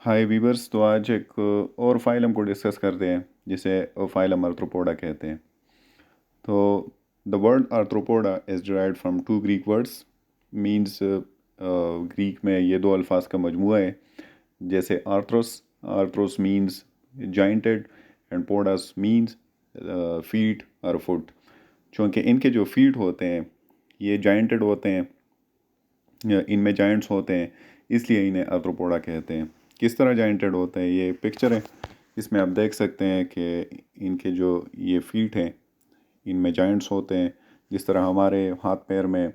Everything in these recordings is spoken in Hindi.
हाय वीवर्स। तो आज एक और फाइलम को डिस्कस करते हैं जिसे फाइलम आर्थ्रोपोडा कहते हैं। तो the word Arthropoda is derived from two Greek words. Means Greek में ये दो अल्फाज का मजमूआ है। जैसे arthros, arthros means jointed and podas means feet और फुट। चूँकि इनके जो फीट होते हैं ये जॉइंटेड होते हैं, इनमें जॉइंट्स होते हैं, इसलिए इन्हें आर्थ्रोपोडा कहते हैं। किस तरह जॉइंटेड होते हैं, ये पिक्चर है, इसमें आप देख सकते हैं कि इनके जो ये फीट हैं इनमें जॉइंट्स होते हैं। जिस तरह हमारे हाथ पैर में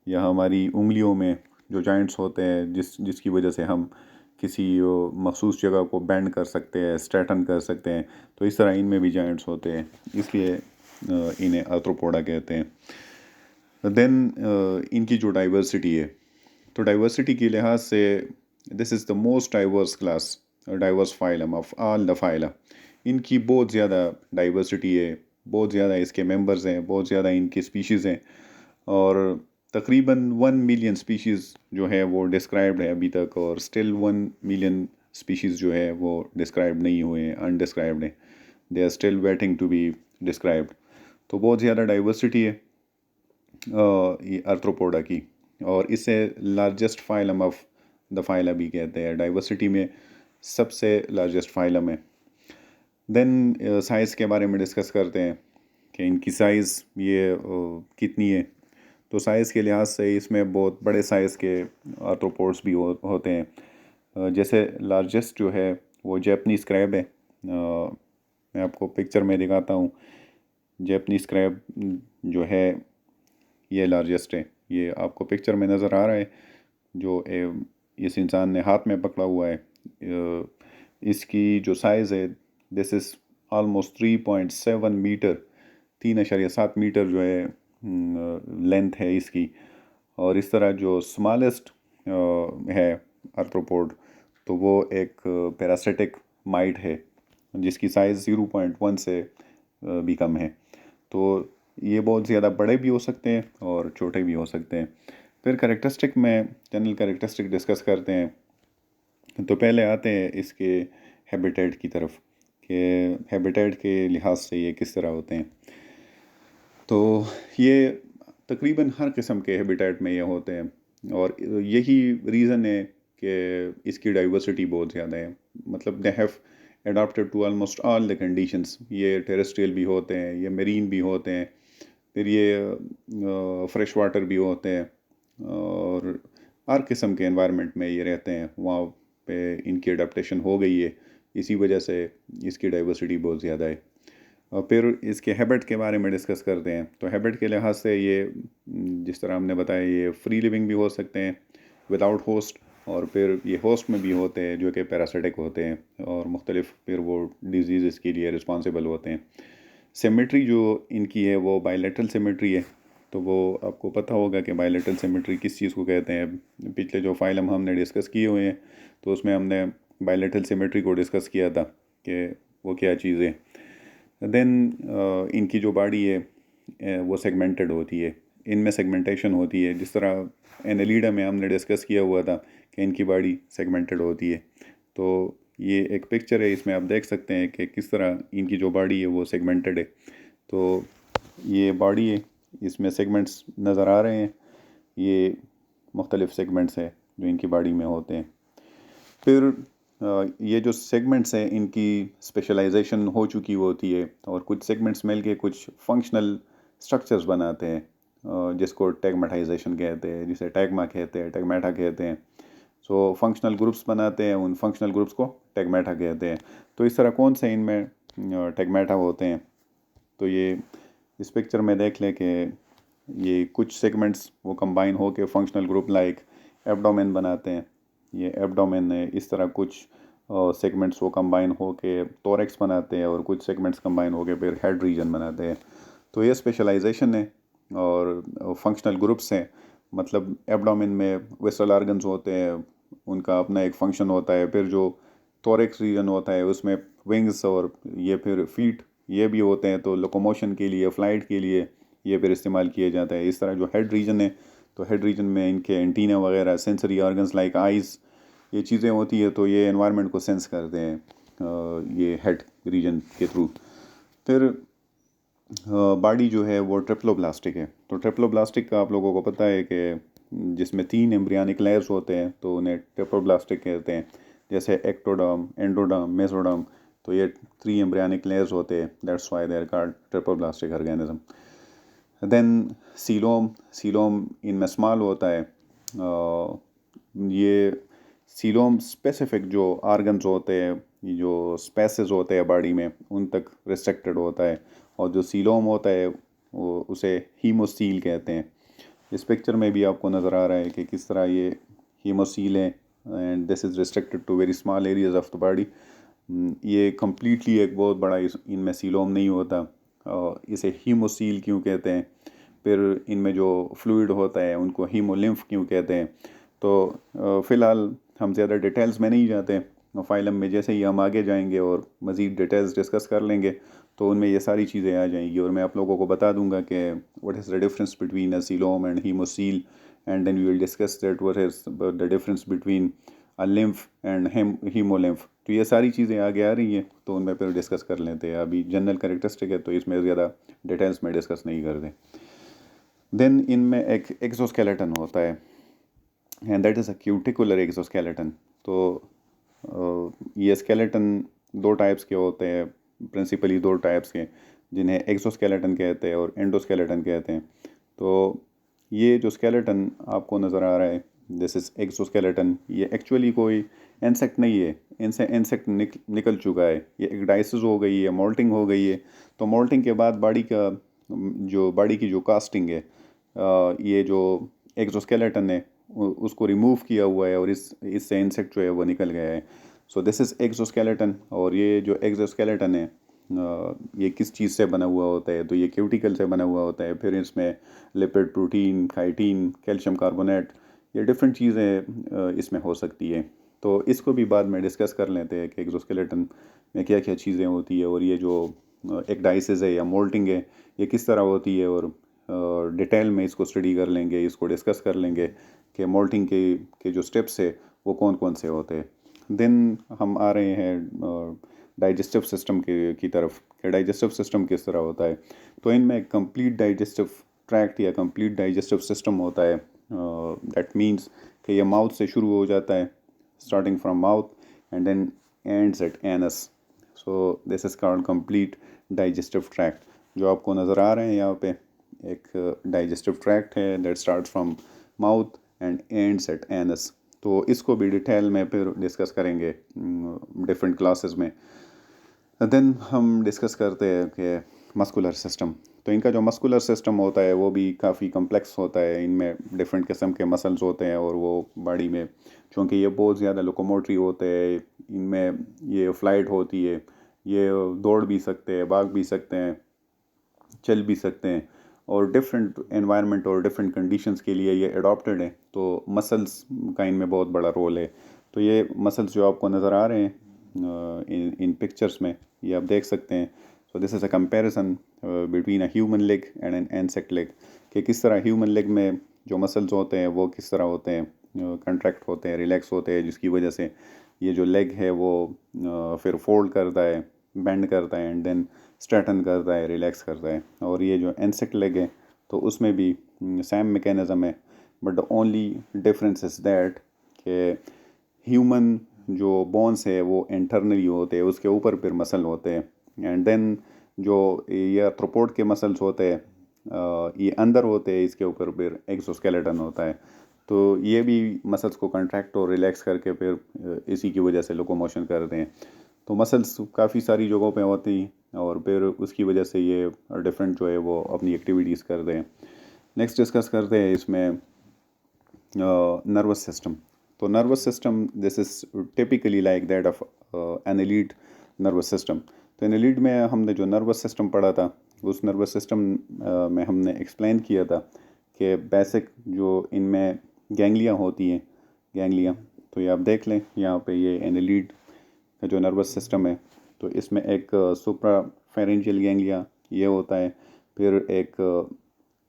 या हमारी उंगलियों में जो जॉइंट्स होते हैं जिसकी वजह से हम किसी मखसूस जगह को बेंड कर सकते हैं, स्ट्रेटन कर सकते हैं, तो इस तरह इनमें भी जॉइंट्स होते हैं, इसलिए इन्हें आर्थ्रोपोडा कहते हैं। देन इनकी जो डाइवर्सिटी है, तो डाइवर्सिटी के लिहाज से this is the most diverse class, diverse phylum of all the phyla. इनकी बहुत ज़्यादा डाइवर्सिटी है, बहुत ज़्यादा इसके मेंबर्स हैं, बहुत ज़्यादा इनकी स्पीशीज़ हैं, और तकरीबन 1 मिलियन स्पीशीज़ जो है वो डिस्क्राइब्ड है अभी तक, और स्टिल 1 मिलियन स्पीशीज़ जो है वो डिस्क्राइब नहीं हुए हैं, अनडिस्क्राइब्ड हैं। They are still waiting to be described. तो बहुत ज़्यादा डाइवर्सिटी है ये आर्थ्रोपोडा की, और इसे largest phylum of the phyla भी कहते हैं। डाइवर्सिटी में सबसे लार्जेस्ट फाइलम है। देन साइज़ के बारे में डिस्कस करते हैं कि इनकी साइज़ ये कितनी है। तो साइज़ के लिहाज से इसमें बहुत बड़े साइज़ के आर्थ्रोपोड्स भी होते हैं। जैसे लार्जेस्ट जो है वो जैपनीज़ क्रैब है। मैं आपको पिक्चर में दिखाता हूँ। जैपनीज़ क्रैब जो है ये लार्जेस्ट है। ये आपको पिक्चर में नज़र आ रहा है जो इस इंसान ने हाथ में पकड़ा हुआ है। इसकी जो साइज़ है, this is almost 3.7 metre, 3.7 metre जो है लेंथ है इसकी। और इस तरह जो स्मॉलेस्ट है आर्थ्रोपोड, तो वो एक पैरासिटिक माइट है जिसकी साइज़ 0.1 से भी कम है। तो ये बहुत ज़्यादा बड़े भी हो सकते हैं और छोटे भी हो सकते हैं। फिर कैरेक्टरिस्टिक में जनरल कैरेक्टरिस्टिक डिस्कस करते हैं। तो पहले आते हैं इसके हैबिटेट की तरफ कि हैबिटेट के लिहाज से ये किस तरह होते हैं। तो ये तकरीबन हर किस्म के हैबिटेट में ये होते हैं, और यही रीज़न है कि इसकी डाइवर्सिटी बहुत ज़्यादा है। मतलब they have adopted to almost all the conditions. ये टेरेस्ट्रियल भी होते हैं, ये मेरीन भी होते हैं, फिर ये फ्रेश वाटर भी होते हैं, और हर किस्म के एनवायरनमेंट में ये रहते हैं। वहाँ पे इनकी अडेप्टेशन हो गई है, इसी वजह से इसकी डाइवर्सिटी बहुत ज़्यादा है। और फिर इसके हैबिट के बारे में डिस्कस करते हैं। तो हैबिट के लिहाज से ये जिस तरह हमने बताया, ये फ्री लिविंग भी हो सकते हैं विदाउट होस्ट, और फिर ये होस्ट में भी होते हैं जो कि पैरासिटिक होते हैं, और मुख्तलिफ फिर वो डिजीज़ के लिए रिस्पॉन्सिबल होते हैं। सिमेट्री जो इनकी है वो बायलैटरल सिमेट्री है। तो वो आपको पता होगा कि बायलैटरल सिमेट्री किस चीज़ को कहते हैं। पिछले जो फाइलम हमने डिस्कस किए हुए हैं तो उसमें हमने बायलैटरल सिमेट्री को डिस्कस किया था कि वो क्या चीज़ है। देन इनकी जो बॉडी है वो सेगमेंटेड होती है, इनमें सेगमेंटेशन होती है। जिस तरह एनालिडा में हमने डिस्कस किया हुआ था कि इनकी बॉडी सेगमेंटेड होती है। तो ये एक पिक्चर है, इसमें आप देख सकते हैं कि किस तरह इनकी जो बॉडी है वो सेगमेंटेड है। तो ये बॉडी है, इसमें सेगमेंट्स नज़र आ रहे हैं, ये मुख्तलिफ सेगमेंट्स हैं जो इनकी बॉडी में होते हैं। फिर ये जो सेगमेंट्स हैं इनकी स्पेशलाइजेशन हो चुकी होती है, और कुछ सेगमेंट्स मिल के कुछ फंक्शनल स्ट्रक्चर्स बनाते हैं, जिसको टैगमेटाइजेशन कहते हैं, जिसे टैगमा कहते हैं, टैगमेटा कहते हैं। सो फंक्शनल ग्रुप्स बनाते हैं, उन फंक्शनल ग्रुप्स को टैगमेटा कहते हैं। तो इस तरह कौन से इनमें टैगमेटा होते हैं, तो ये इस पिक्चर में देख लें कि ये कुछ सेगमेंट्स वो कंबाइन होके फंक्शनल ग्रुप लाइक एब्डोमेन बनाते हैं। ये एब्डोमेन है, इस तरह कुछ सेगमेंट्स वो कंबाइन होके टोरेक्स बनाते हैं, और कुछ सेगमेंट्स कंबाइन होके फिर हेड रीजन बनाते हैं। तो ये स्पेशलाइजेशन है और फंक्शनल ग्रुप्स हैं। मतलब एब्डोमेन में विसरल ऑर्गन्स होते हैं, उनका अपना एक फंक्शन होता है। फिर जो थोरेक्स रीजन होता है उसमें विंग्स और ये फिर फीट ये भी होते हैं, तो लोकोमोशन के लिए, फ्लाइट के लिए ये फिर इस्तेमाल किया जाता है। इस तरह जो हेड रीजन है, तो हेड रीजन में इनके एंटीना वगैरह, सेंसरी ऑर्गन्स लाइक आइज़, ये चीज़ें होती है तो ये एनवायरनमेंट को सेंस करते हैं ये हेड रीजन के थ्रू। फिर बॉडी जो है वो ट्रिप्लोब्लास्टिक है। तो ट्रिप्लोब्लास्टिक का आप लोगों को पता है कि जिसमें 3 एम्ब्रियोनिक लेयर्स होते हैं तो उन्हें ट्रिप्लोब्लास्टिक कहते हैं, जैसे एक्टोडर्म, एंडोडर्म, मेसोडर्म। तो ये 3 एम्ब्रियोनिक लेयर्स होते हैं, that's why they are called triploblastic organism. Then coelom, coelom इनमें स्मॉल होता है। ये सीलोम स्पेसिफिक जो ऑर्गन्स होते हैं, ये जो स्पेसेस होते हैं बॉडी में, उन तक रिस्ट्रिक्टेड होता है। और जो सीलोम होता है वो उसे हीमोसील कहते हैं। इस पिक्चर में भी आपको नज़र आ रहा है कि किस तरह ये हीमोसील है and this is restricted to very small areas of the body. ये कम्प्लीटली एक बहुत बड़ा इनमें सीलोम नहीं होता। इसे हीमोसील क्यों कहते हैं, फिर इनमें जो फ्लूइड होता है उनको हीमोलिम्फ क्यों कहते हैं। तो फ़िलहाल हम ज़्यादा डिटेल्स में नहीं जाते। फाइलम में जैसे ही हम आगे जाएंगे और मज़ीद डिटेल्स डिस्कस कर लेंगे तो उनमें ये सारी चीज़ें आ जाएंगी और मैं आप लोगों को बता दूंगा कि what is the difference between a coelom and haemocoel, and then we will discuss that what is the difference between a lymph and haemolymph. तो ये सारी चीज़ें आगे आ रही हैं तो उनमें फिर डिस्कस कर लेते हैं। अभी जनरल कैरेक्टरिस्टिक है तो इसमें ज़्यादा डिटेल्स में डिस्कस नहीं करते। देन इनमें एक एक्सोस्केलेटन होता है and that is a cuticular exoskeleton. तो ये स्केलेटन 2 टाइप्स के होते हैं, प्रिंसिपली 2 टाइप्स के, जिन्हें एक्सोस्केलेटन कहते हैं और एंडोस्केलेटन कहते हैं। तो ये जो स्केलेटन आपको नज़र आ रहा है, दिस इज़ एक्सोस्केलेटन, ये एक्चुअली कोई इंसेक्ट नहीं है। इनसे इंसेक्ट निकल चुका है, ये एक डाइसिस हो गई है, मोल्टिंग हो गई है। तो मोल्टिंग के बाद बॉडी का जो बॉडी की जो कास्टिंग है, ये जो एक्सोस्केलेटन है उसको रिमूव किया हुआ है और इससे इंसेक्ट जो है वो निकल गया है। सो दिस इज़ एक्सोस्केलेटन। और ये जो एक्सोस्केलेटन है ये किस चीज़ से बना हुआ होता है, तो ये क्यूटिकल से बना हुआ होता है। फिर इसमें lipid, protein, chitin, calcium carbonate, ये डिफरेंट चीज़ें इसमें हो सकती है। तो इसको भी बाद में डिस्कस कर लेते हैं कि एक्सोस्केलेटन में क्या क्या चीज़ें होती है और ये जो एक डाइसिस है या मोल्टिंग है ये किस तरह होती है। और डिटेल में इसको स्टडी कर लेंगे, इसको डिस्कस कर लेंगे कि मोल्टिंग के जो स्टेप्स है वो कौन कौन से होते हैं। देन हम आ रहे हैं डाइजेस्टिव सिस्टम की तरफ कि डाइजेस्टिव सिस्टम किस तरह होता है। तो इनमें कंप्लीट डाइजेस्टिव ट्रैक्ट या कंप्लीट डाइजेस्टिव सिस्टम होता है। दैट मीन्स कि ये माउथ से शुरू हो जाता है, starting from mouth and then ends at anus. So this is called complete digestive tract. जो आपको नज़र आ रहे हैं यहाँ पे एक डाइजेस्टिव ट्रैक्ट है that start from mouth and ends at anus. तो इसको भी डिटेल में फिर डिस्कस करेंगे डिफरेंट क्लासेस में। देन हम डिस्कस करते हैं कि मस्कुलर सिस्टम। तो इनका जो मस्कुलर सिस्टम होता है वो भी काफ़ी कम्प्लेक्स होता है। इनमें डिफरेंट किस्म के मसल्स होते हैं और वो बॉडी में, चूँकि ये बहुत ज़्यादा लोकोमोटरी होते हैं, इनमें ये फ्लाइट होती है, ये दौड़ भी सकते हैं, भाग भी सकते हैं, चल भी सकते हैं और डिफरेंट एनवायरनमेंट और डिफरेंट कंडीशंस के लिए ये अडॉप्टेड है। तो मसल्स का इनमें बहुत बड़ा रोल है। तो ये मसल्स जो आपको नज़र आ रहे हैं इन पिक्चर्स में, ये आप देख सकते हैं। सो this is a comparison between a human leg and an insect leg, कि किस तरह ह्यूमन लेग में जो मसल्स होते हैं वो किस तरह होते हैं, कंट्रैक्ट होते हैं, रिलैक्स होते हैं, जिसकी वजह से ये जो लेग है वो फिर फोल्ड करता है, बेंड करता है एंड देन स्ट्रेटन करता है, रिलैक्स करता है। और ये जो इंसेक्ट लेग है तो उसमें भी सेम मैकेनिज़्म है, but the only difference is that कि ह्यूमन जो बोन्स है वो इंटरनली होते हैं, उसके ऊपर फिर मसल होते हैं, एंड देन जो ये आर्थ्रोपोड के मसल्स होते हैं ये अंदर होते हैं, इसके ऊपर फिर एक्सोस्केलेटन होता है। तो ये भी मसल्स को कंट्रैक्ट और रिलैक्स करके फिर इसी की वजह से लोकोमोशन करते हैं। तो मसल्स काफ़ी सारी जगहों पे होती और फिर उसकी वजह से ये डिफरेंट जो है वो अपनी एक्टिविटीज़ करते हैं। नेक्स्ट डिस्कस करते हैं इसमें नर्वस सिस्टम। तो nervous system this is typically like that of N elite nervous system. तो एन एलीट में हमने जो नर्वस सिस्टम पढ़ा था, उस नर्वस सिस्टम में हमने एक्सप्लेन किया था कि बेसिक जो इनमें गैंग्लिया होती हैं, गैंग्लिया। तो ये आप देख लें यहाँ पे, ये एन एलीट का जो नर्वस सिस्टम है तो इसमें एक सुप्रा फेरेंजियल गैंग्लिया ये होता है, फिर एक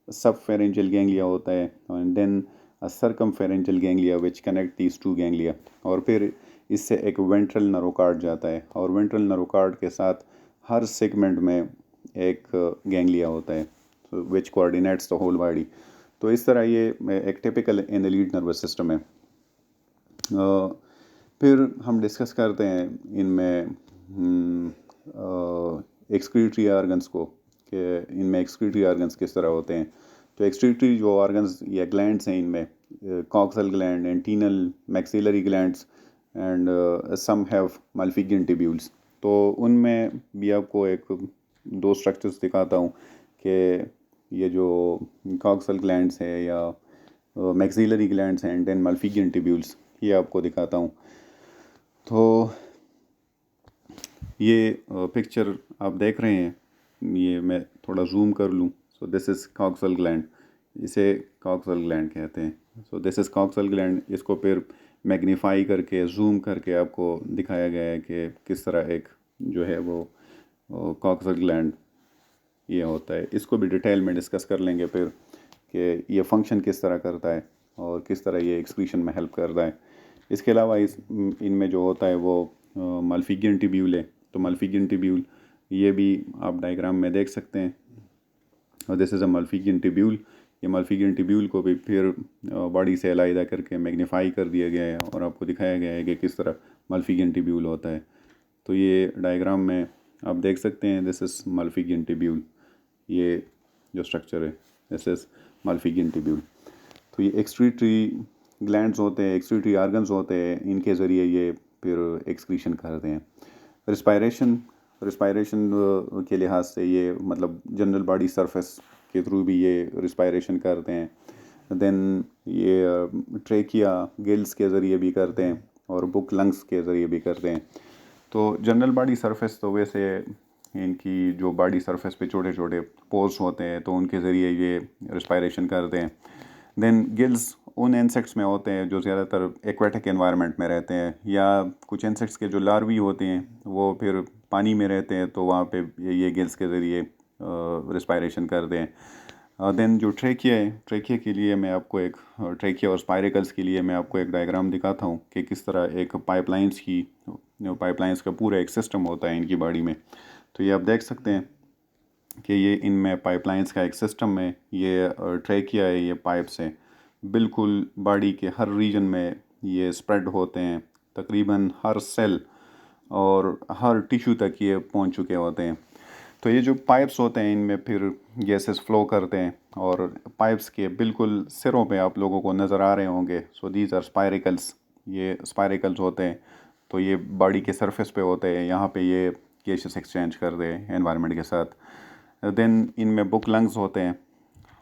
सब फेरेंजियल गैंग्लिया होता है, and then a circumferential ganglia which connect these two ganglia, और फिर इससे एक वेंट्रल नरोकार्ड जाता है, और वेंट्रल नरोकार्ड के साथ हर सेगमेंट में एक गैंग्लिया होता है विच कोऑर्डिनेट्स द होल बॉडी। तो इस तरह ये एक टिपिकल एनालिड नर्वस सिस्टम है। फिर हम डिस्कस करते हैं इनमें एक्सक्रीटरी ऑर्गन्स को, कि इनमें एक्सक्रीटरी ऑर्गन्स किस तरह होते हैं। तो एक्सक्रीटरी जो ऑर्गन्स या ग्लैंड्स हैं इनमें coxal gland, antennal, maxillary glands and some have Malpighian tubules. तो उनमें भी आपको एक दो स्ट्रक्चर्स दिखाता हूँ कि ये जो कॉक्सल ग्लैंड्स है या मैक्सिलरी ग्लैंड्स हैं एंड देन मल्फिगियन ट्यूब्यूल्स, ये आपको दिखाता हूँ। तो ये पिक्चर आप देख रहे हैं, ये मैं थोड़ा जूम कर लूँ। सो दिस इज़ कॉक्सल ग्लैंड, इसे कॉक्सल ग्लैंड कहते हैं। सो दिस इज़ कॉक्सल ग्लैंड। इसको फिर मैग्नीफाई करके जूम करके आपको दिखाया गया है कि किस तरह एक जो है वो कॉक्सल ग्लैंड ये होता है। इसको भी डिटेल में डिस्कस कर लेंगे फिर कि ये फंक्शन किस तरह करता है और किस तरह ये एक्सक्रीशन में हेल्प करता है। इसके अलावा इनमें जो होता है वो मल्फिगियन ट्यूब्यूल है। तो मल्फिगियन ट्यूब्यूल ये भी आप डायग्राम में देख सकते हैं, और दिस इज़ अ मल्फिगियन ट्यूब्यूल। ये मल्फिगियन ट्यूब्यूल को भी फिर बॉडी से अलहदा करके मैग्नीफाई कर दिया गया है और आपको दिखाया गया है कि किस तरह मल्फिगियन ट्यूब्यूल होता है। तो ये डायग्राम में आप देख सकते हैं, दिस इज़ मल्फिगियन ट्यूब्यूल। ये जो स्ट्रक्चर है दिस इज़ मल्फिगियन ट्यूब्यूल। तो ये एक्सक्रीटरी ग्लैंड्स होते हैं, एक्सक्रीटरी ऑर्गन्स होते हैं, इनके ज़रिए ये फिर एक्सक्रीशन करते हैं। रिस्पायरेशन के लिहाज से ये मतलब जनरल बॉडी सरफेस के थ्रू भी ये रिस्पायरेशन करते हैं। देन ये ट्रेकिया गिल्स के ज़रिए भी करते हैं और बुक लंग्स के ज़रिए भी करते हैं। तो जनरल बॉडी सरफेस तो वैसे इनकी जो बॉडी सरफेस पे छोटे छोटे पोर्स होते हैं तो उनके ज़रिए ये रिस्पायरेशन करते हैं। देन गिल्स उन इंसेक्ट्स में होते हैं जो ज़्यादातर एक्वेटिक एनवायरनमेंट में रहते हैं, या कुछ इंसेक्ट्स के जो लार्वी होते हैं वो फिर पानी में रहते हैं, तो वहाँ पे ये गिल्स के ज़रिए रिस्पायरेशन करते हैं। देन जो ट्रेकिया है, ट्रेकिया के लिए मैं आपको एक ट्रेकिया और स्पायरिकल्स के लिए मैं आपको एक डायग्राम दिखाता हूँ कि किस तरह एक पाइपलाइंस का पूरा एक सिस्टम होता है इनकी बॉडी में। तो ये आप देख सकते हैं कि ये इनमें पाइपलाइंस का एक सिस्टम है। ये ट्रेकिया है, ये पाइप्स हैं, बिल्कुल बॉडी के हर रीजन में ये स्प्रेड होते हैं, तकरीबन हर सेल और हर टिश्यू तक ये पहुंच चुके होते हैं। तो ये जो पाइप्स होते हैं इनमें फिर गैसेस फ्लो करते हैं, और पाइप्स के बिल्कुल सिरों पे आप लोगों को नज़र आ रहे होंगे। सो दीज आर स्पायरिकल्स, ये स्पायरिकल्स होते हैं। तो ये बॉडी के सरफेस पे होते हैं, यहाँ पे ये गैसेस एक्सचेंज करते हैं एनवायरनमेंट के साथ। देन इनमें बुक लंग्स होते हैं,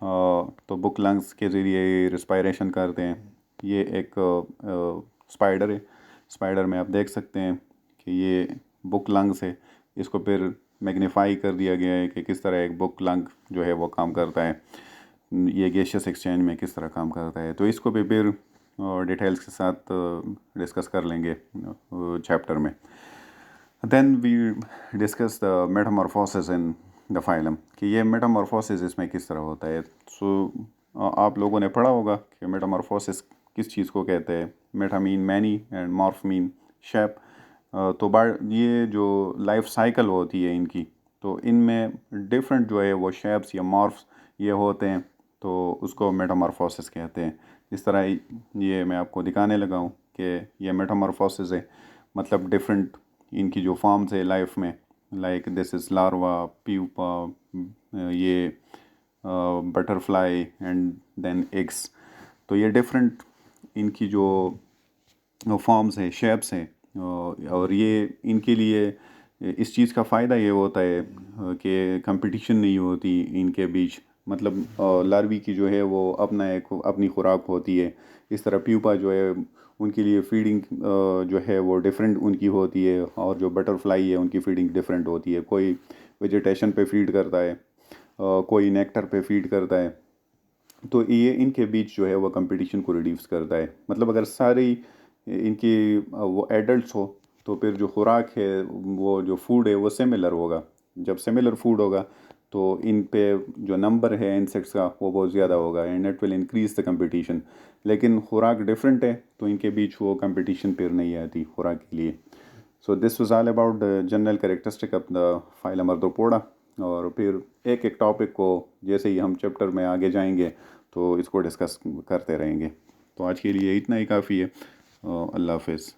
तो बुक लंग्स के ज़रिए रिस्पायरेशन करते हैं। ये एक स्पाइडर है, स्पाइडर में आप देख सकते हैं कि ये बुक लंग्स है। इसको फिर मैग्नीफाई कर दिया गया है कि किस तरह एक बुक लंग जो है वो काम करता है, ये गैसियस एक्सचेंज में किस तरह काम करता है। तो इसको भी फिर डिटेल्स के साथ डिस्कस कर लेंगे चैप्टर में। Then we discuss the metamorphosis in the phylum, कि ये मेटामॉर्फोसिस इसमें किस तरह होता है। आप लोगों ने पढ़ा होगा कि मेटामॉर्फोसिस किस चीज़ को कहते हैं। Meta mean many and morph mean shape. तो ये जो लाइफ साइकिल होती है इनकी, तो इनमें डिफरेंट जो है वो शेप्स या मॉर्फ्स ये होते हैं, तो उसको मेटामॉर्फोसिस कहते हैं। इस तरह ये मैं आपको दिखाने लगा हूँ कि ये मेटामॉर्फोसिस है, मतलब डिफरेंट इनकी जो फॉर्म्स है लाइफ में, like this is larva, pupa, ये बटरफ्लाई एंड देन एग्स। तो ये डिफरेंट इनकी जो फॉर्म्स है, शेप्स हैं, और ये इनके लिए इस चीज़ का फ़ायदा ये होता है कि कंपटीशन नहीं होती इनके बीच। मतलब लार्वी की जो है वो अपना एक अपनी खुराक होती है। इस तरह प्यूपा जो है उनके लिए फीडिंग जो है वो डिफरेंट उनकी होती है, और जो बटरफ्लाई है उनकी फीडिंग डिफरेंट होती है। कोई वेजिटेशन पे फीड करता है, कोई नेक्टर पे फीड करता है। तो ये इनके बीच जो है वो कंपटीशन को रिड्यूस करता है। मतलब अगर सारी इनकी वो एडल्ट्स हो तो फिर जो खुराक है, वो जो फूड है वो सिमिलर होगा। जब सिमिलर फूड होगा तो इन पे जो नंबर है इंसेक्ट्स का वो बहुत ज़्यादा होगा and it will increase the competition. लेकिन खुराक डिफरेंट है तो इनके बीच वो कंपटीशन फिर नहीं आती खुराक के लिए। So this was all about the general characteristic of the phylum arthropoda. और फिर एक एक टॉपिक को जैसे ही हम चैप्टर में आगे जाएंगे तो इसको डिस्कस करते रहेंगे। तो आज के लिए इतना ही काफ़ी है। अल्लाह हाफिज़।